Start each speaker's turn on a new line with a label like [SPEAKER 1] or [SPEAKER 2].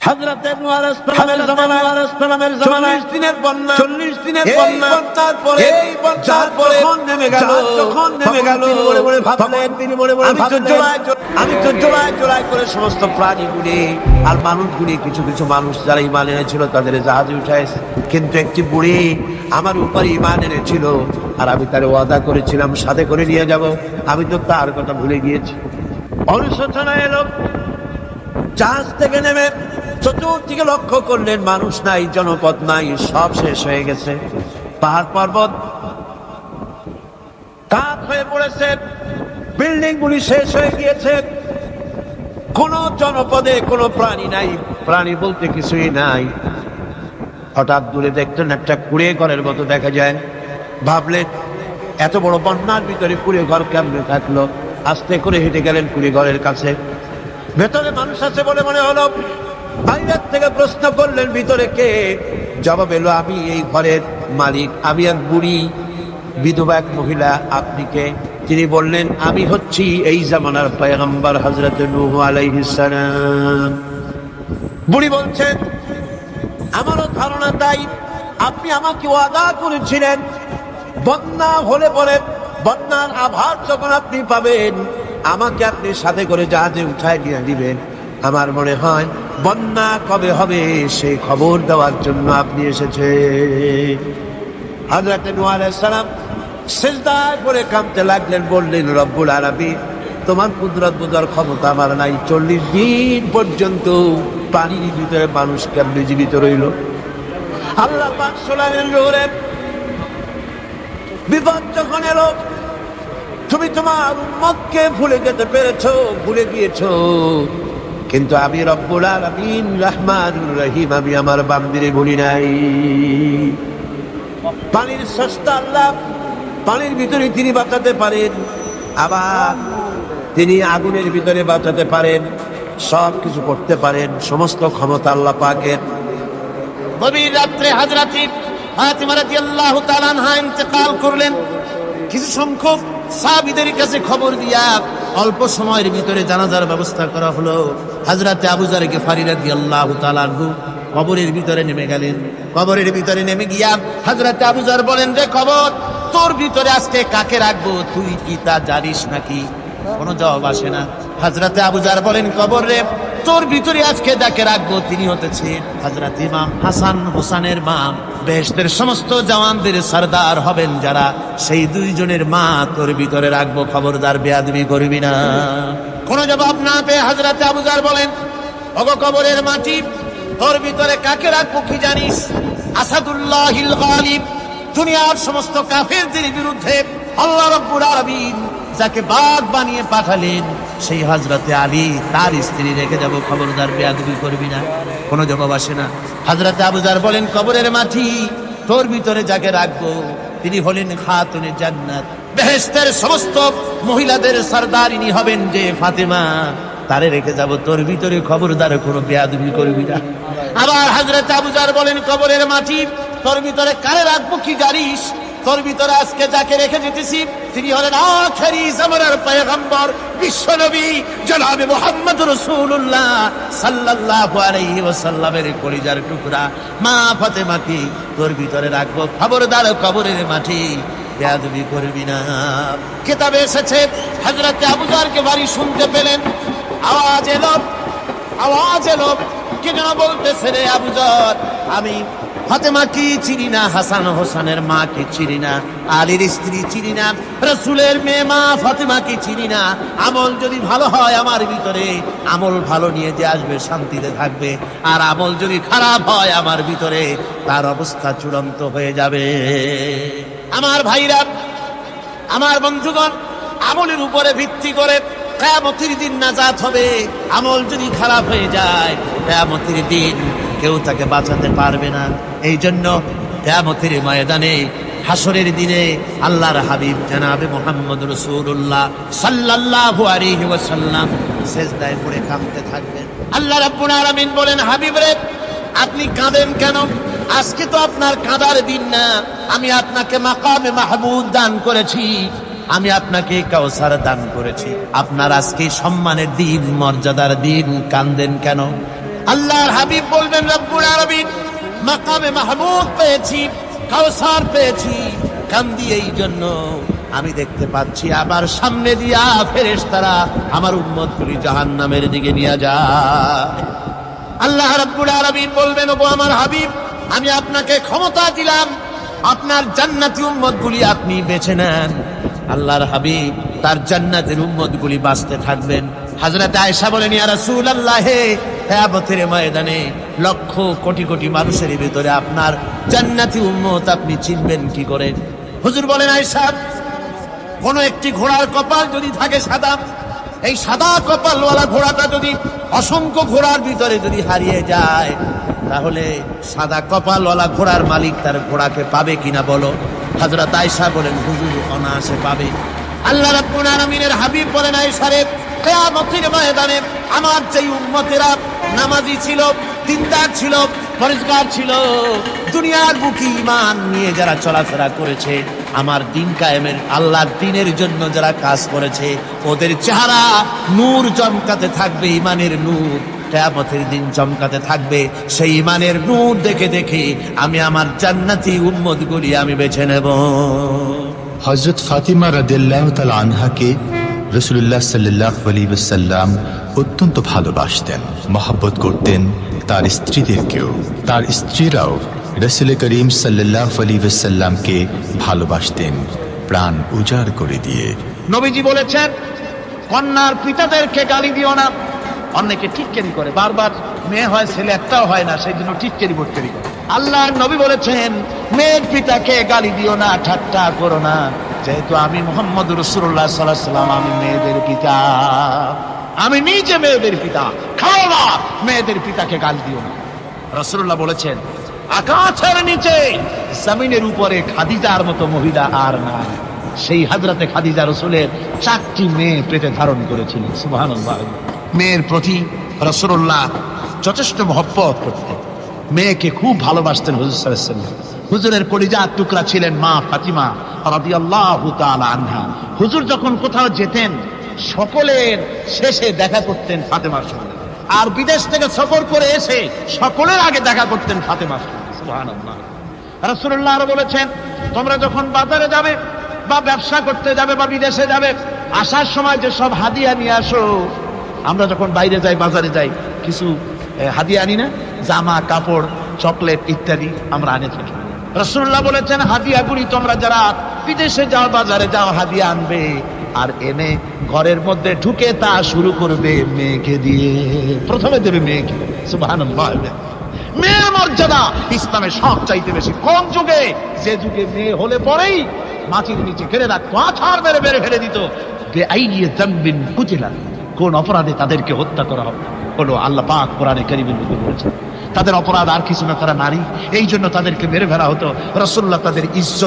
[SPEAKER 1] হযরতে নূহ আলাইহিস সালামের জামানায় 40 দিনের বন্যা তারপরে যখন নেমে গেল তিনি মনে মনে ভাবলেন আমি তো জোড়ায় করে সমস্ত প্রাণীগুলি আর মানুষগুলি কিছু কিছু মানুষ যারা ঈমান এনেছিল তাদের জাহাজে উঠাইছে, কিন্তু একটি বুড়ি আমার উপর ঈমান এনেছিল আর আমি তার ওয়াদা করেছিলাম সাথে করে নিয়ে যাব, আমি তো তার কথা ভুলে গিয়েছি। অনুশোচনা এলো, জাহাজ থেকে নেমে চতুর্দিকে লক্ষ্য করলেন মানুষ নাই, জনপদ নাই, সব শেষ হয়ে গেছে। পাহাড় পর্বত কাঠ হয়ে পড়েছে, বিল্ডিং গুলি শেষ হয়ে গিয়েছে, কোন জনপদে কোনো প্রাণী নাই, প্রাণী বলতে কিছুই নাই। হঠাৎ দূরে দেখলেন একটা কুড়ে ঘরের মতো দেখা যায়। ভাবলেন এত বড় বন্যার ভিতরে কুড়ে ঘর কেমনে থাকলো? আস্তে করে হেঁটে গেলেন কুড়ে ঘরের কাছে। ভেতরে মানুষ আছে বলে মনে হলো। বাইরের থেকে প্রশ্ন করলেন ভিতরে কে? জবাব এলো আমি এই ঘরের মালিক, আমি এক বুড়ি বিধবা এক মহিলা। আপনি কে? তিনি বললেন আমি হচ্ছি এই জামানার পয়গম্বর হযরত নূহ আলাইহিস সালাম। বুড়ি বলছেন আমারও ধারণা তাই, আপনি আমাকে ওয়াদা করেছিলেন বন্যা হলে পরে বন্যার আভার যখন আপনি পাবেন আমাকে আপনি সাথে করে জাহাজে উঠায় নিয়ে দিবেন। আমার মনে হয় বন্যা কবে হবে সেই খবর দেওয়ার জন্য আপনি এসেছেন। হযরত নূহ আলাইহিস সালাম সিজদায় পড়ে কাঁদতে লাগলেন, বললেন রব্বুল আলামিন তোমার কুদরত বোঝার ক্ষমতা আমার নাই। 40 দিন পর্যন্ত পানির ভিতরে মানুষ কেমনে জীবিত রইল? আল্লাহ পাক শোনালেন জোরে, বিপদ যখন এলো তুমি তোমার উম্মতকে ভুলে যেতে পেরেছো, ভুলে গিয়েছো, কিন্তু আমি রব্বুল আলামিন রহমানুর রহিম, আমি আমার বান্দিরে ভুলি নাই। পানির স্রষ্টা আল্লাহ, পানির ভিতরে তিনি বাঁচাতে পারেন, আবার তিনি আগুনের ভিতরে বাঁচাতে পারেন, সব কিছু করতে পারেন, সমস্ত ক্ষমতা আল্লাহ পাকের।
[SPEAKER 2] গভীর রাত্রে হযরত ফাতিমা রাদিয়াল্লাহু তাআলা আনহা ইন্তেকাল করলেন। কিছু সংখ্যক সাহাবীদের কাছে খবর দিয়া অল্প সময়ের ভিতরে জানাজার ব্যবস্থা করা হলো। হযরত আবু যর গিফারী রাদিয়াল্লাহু তাআলা আনহু কবরের ভিতরে নেমে গেলেন। কবরের ভিতরে নেমে গিয়া হযরত আবু যর বলেন, রে কবর, তোর ভিতরে আজকে কাকে রাখবো, তুই কি তা জানিস নাকি? কোনো জবাব আসে না। হযরত আবু যর বলেন, কবর রে, তোর ভিতরে আজকে যাকে রাখবো তিনি হতেছেন হযরত ইমাম হাসান হোসেনের মা। বেহেশতের সমস্ত জওয়ানদের সরদার হবেন যারা, সেই দুইজনের মা তোর ভিতরে রাখবো, খবরদার বেয়াদবি করবি না। কোনো জবাব না পেয়ে হযরত আবু যর বলেন, ওগো কবরের মাটি, তোর ভিতরে কাকে রাখবো কি জানিস? আসাদুল্লাহিল গালিব, দুনিয়ার সমস্ত কাফেরদের বিরুদ্ধে আল্লাহ রাব্বুল আলামিন যাকে বাঘ বানিয়ে পাঠালেন সেই হযরতে আলী, তার স্ত্রী রেখে যাব, খবরদার বেয়াদবি করবি না। কোনো জবাব আসে না। হযরতে আবু যর বলেন, কবরের মাটি, তোর ভিতরে যাকে রাখবো তিনি হলেন খাতুনে জান্নাত, বেহেশতের সমস্ত মহিলাদের সরদারিনী হবেন যে ফাতেমা, তারে রেখে যাব, তোর ভিতরে খবরদার কোনো বেয়াদবি করবি না। আবার হযরতে আবু যর বলেন, কবরের মাটি, তোর ভিতরে কারে রাখবো কি জানিস? তোর ভিতরে আজকে যাকে রেখে যেতেছি তিনি হলেন আখেরি জামানার পয়গম্বর বিশ্বনবী জনাবে মুহাম্মদ রাসূলুল্লাহ সাল্লাল্লাহু আলাইহি ওয়াসাল্লামের কলিজার টুকরা মা ফাতেমাকে তোর ভিতরে রাখবো, খবরদার কবরের মাটি বেয়াদবি করবি না। কিতাবে এসেছে হযরত আবু যরকে বাড়ি শুনতে পেলেন, আওয়াজ এলো, কি যেন বলতেছে, রে আবু যর, আমি ফাতেমা কি চিনি না, হাসান হোসেনের মা কি চিনি না, আলীর স্ত্রী চিনি না, রাসূলের মেয়ে মা ফাতেমা কি চিনি না। আমল যদি ভালো হয় আমার ভিতরে, আমল ভালো নিয়ে যে আসবে শান্তিতে থাকবে, আর আমল যদি খারাপ হয় আমার ভিতরে, তার অবস্থা চূড়ান্ত হয়ে যাবে। আমার ভাইরা, আমার বন্ধুগণ, আমলের উপরে ভিত্তি করে কিয়ামতের দিন নাজাত হবে। আমল যদি খারাপ হয়ে যায় কিয়ামতের দিন কেউ তাকে বাঁচাতে পারবে না। এই জন্য কিয়ামতের ময়দানে, হাসরের দিনে আল্লাহর হাবিব জনাবে মুহাম্মদ রাসূলুল্লাহ সাল্লাল্লাহু আলাইহি ওয়াসাল্লাম সিজদায় পড়ে কাঁদতে থাকবেন। আল্লাহ রাব্বুল আলামিন বলেন, হাবিব রে, আপনি কাঁদেন কেন? আজকে তো আপনার কাঁদার দিন না, আমি আপনাকে মাকামে মাহমুদ দান করেছি, আমি আপনাকে কাউসার দান করেছি, আপনার আজকে সম্মানের দিন, মর্যাদার দিন, কাঁদেন কেন? আল্লাহর হাবিব বলবেন রব্বুল আলামিন মাকামে মাহমুদ পেয়েছি, কাউসার পেয়েছি, কান্দি এই জন্য আমি দেখতে পাচ্ছি আবার সামনে দিয়া ফেরেশতারা আমার উম্মতগুলি জাহান্নামের দিকে নিয়ে যায়। আল্লাহ রাব্বুল আলামিন বলবেন, ওগো আমার হাবিব, আমি আপনাকে ক্ষমতা দিলাম, আপনার জান্নাতি উম্মতগুলি আপনি বেছে নেন। আল্লাহর হাবিব তার জান্নাতের উম্মতগুলি বাঁচতে থাকবেন। হযরত আয়েশা বলেন, ইয়া রাসূলুল্লাহ, কিয়ামতের ময়দানে লক্ষ কোটি কোটি মানুষের ভিতরে আপনার জান্নাতি উম্মত আপনি চিনবেন কি করে? হুজুর বলেন, আয়েশা, কোন একটি ঘোড়ার কপাল যদি থাকে সাদা, এই সাদা কপালওয়ালা ঘোড়াটা যদি অসংখ্য ঘোড়ার ভিতরে যদি হারিয়ে যায়, তাহলে সাদা কপালওয়ালা ঘোড়ার মালিক তার ঘোড়াকে পাবে কিনা বলো? হযরত আয়েশা বলেন, হুজুর অনায়াসে পাবে। আল্লাহ রাব্বুল আলামিনের হাবিব বলেন, আয়েশা রে, কিয়ামতের ময়দানে আমার যেই উম্মতেরা নামাজি ছিল, দিনদার ছিল, পরিষ্কার ছিল, দুনিয়ার বুকে ঈমান নিয়ে যারা চলাফেরা করেছে, আমার দিন কায়েমের আল্লাহর দ্বীনের জন্য যারা কাজ করেছে, ওদের চেহারা নূর চমকাতে থাকবে, ঈমানের নূর কিয়ামতের দিন চমকাতে থাকবে। সেই ঈমানের নূর দেখে দেখে আমি আমার জান্নাতি উম্মতগুলি আমি বেছে নেব।
[SPEAKER 3] হযরত ফাতিমা রাদিয়াল্লাহু তাআলা আনহাকে রাসূলুল্লাহ সাল্লাল্লাহু আলাইহি ওয়াসাল্লাম অত্যন্ত ভালোবাসতেন, মহব্বত করতেন তার স্ত্রীদেরকেও। তার স্ত্রীরাও রাসূল করিম সাল্লাল্লাহু আলাইহি ওয়াসাল্লামকে ভালোবাসতেন প্রাণ উজাড় করে দিয়ে।
[SPEAKER 1] নবীজি বলেছেন, কন্যার পিতাদেরকে গালি দিও না। অনেকে টিটকারি করে, বারবার মেয়ে হয় ছেলে একটাও হয় না, সেই জন্য টিটকারি বটকারি করে। আল্লাহর নবী বলেছেন, মেয়ের পিতাকে গালি দিও না, ঠাট্টা করো না, যেহেতু আমি মুহাম্মদ রাসূলুল্লাহ সাল্লাল্লাহু আলাইহি ওয়াসাল্লাম, আমি মেয়েদের পিতা, আমি নিজে মেয়েদের পিতা। খাও না, মেয়েদের পিতাকে গালি দিও না। রাসূলুল্লাহ বলেছেন, আকাশের নিচে জমিনের উপরে খাদিজার মতো মহিলা আর নাই। সেই হযরতে খাদিজা রাসূলের 4টি মেয়ে পেটে ধারণ করেছিলেন। সুবহানাল্লাহ। মেয়ের প্রতি রাসূলুল্লাহ যথেষ্ট মহব্বত করতেন, মেয়েকে খুব ভালোবাসতেন হুজুর সাল্লাল্লাহু আলাইহি ওয়াসাল্লাম। হুজুরের কলিজার টুকরা ছিলেন মা ফাতিমা রাদিয়াল্লাহু তাআলা আনহা। হুজুর যখন কোথাও যেতেন, সকলের শেষে দেখা করতেন ফাতেমার সঙ্গে, আর বিদেশ থেকে সফর করে এসে সকলের আগে দেখা করতেন ফাতেমার সঙ্গে। সুবহানাল্লাহ। রাসূলুল্লাহ আরো বলেছেন, তোমরা যখন বাজারে যাবে বা ব্যবসা করতে যাবে বা বিদেশে যাবে, আসার সময় যে সব হাদিয়া নিয়ে আসো। আমরা যখন বাইরে যাই, বাজারে যাই, কিছু হাদিয়া আনি না? জামা, কাপড়, চকলেট ইত্যাদি আমরা আনে থাকি। রাসূলুল্লাহ বলেছেন, হাদিয়াগুলি তোমরা যারা বিদেশে যাও, বাজারে যাও, হাদিয়া আনবে, আর এনে ঘরের মধ্যে ঢুকে তা শুরু করবে মেয়েকে দিয়ে। প্রথমে দেবে মেয়েকে। সুবহানাল্লাহ। মেয়ের মর্যাদা ইসলামে সব চাইতে বেশি। কোন যুগে? যে যুগে মেয়ে হলে পরেই মাটির নিচে ঘিরে রাখতো, আছাড় মেরে মেরে ফেলে দিত। বেআইয়ি যামবিন কুতিলা, কোন অপরাধে তাদেরকে হত্যা করা হবে হলো, আল্লাহ পাক কোরআনে কারীমের মধ্যে বলেছেন। তাদের অপরাধ আর কিছু না, তারা নারী, এই জন্য তাদেরকে মেরে ফেলা হতো। রাসূলুল্লাহ তাদের ইজ্জত